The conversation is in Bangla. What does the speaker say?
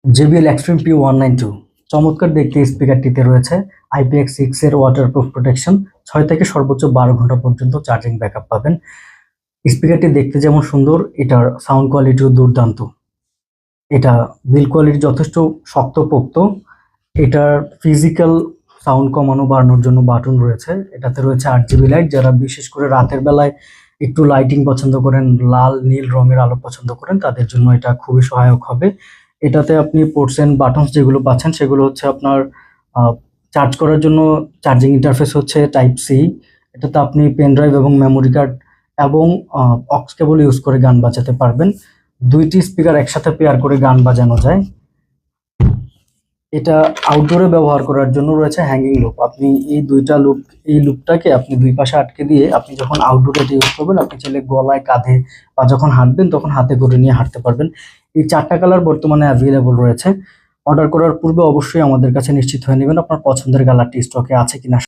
JBL Extreme P192 চমৎকার দেখতে স্পিকারটিতে রয়েছে IPX6 এর ওয়াটারপ্রুফ প্রোটেকশন। 6 থেকে সর্বোচ্চ 12 ঘন্টা পর্যন্ত চার্জিং ব্যাকআপ পাবেন। স্পিকারটি দেখতে যেমন সুন্দর, এটার সাউন্ড কোয়ালিটিও দুর্দান্ত। এটা বিল্ড কোয়ালিটি যথেষ্ট শক্তপোক্ত। এটার ফিজিক্যাল সাউন্ড কমানো বাড়ানোর জন্য বাটন রয়েছে। এটাতে রয়েছে 8GB লাইট। যারা বিশেষ করে রাতের বেলায় একটু লাইটিং পছন্দ করেন, লাল নীল রঙের আলো পছন্দ করেন, তাদের জন্য এটা খুবই সহায়ক হবে। এটাতে আপনি পোর্টস এন্ড বাটনস যেগুলো পাচ্ছেন সেগুলো হচ্ছে আপনার চার্জ করার জন্য চার্জিং ইন্টারফেস হচ্ছে টাইপ সি। এটাতে আপনি পেন ড্রাইভ এবং মেমোরি কার্ড এবং অক্স কেবল ইউজ করে গান বাজাতে পারবেন। দুইটি স্পিকার একসাথে পেয়ার করে গান বাজানো যায়। এটা আউটডোরে ব্যবহার করার জন্য রয়েছে হ্যাঙ্গিং লুপ। আপনি এই লুপটাকে আপনি দুই পাশে আটকে দিয়ে আপনি যখন আউটডোরে ইউজ করবেন, আপনি চাইলে গলায়, কাঁধে বা যখন হাঁটবেন তখন হাতে করে নিয়ে হাঁটতে পারবেন। এই 4টা কালার বর্তমানে অ্যাভেলেবল রয়েছে। অর্ডার করার পূর্বে অবশ্যই আমাদের কাছে নিশ্চিত হয়ে নেবেন আপনার পছন্দের কালারটি স্টকে আছে কিনা।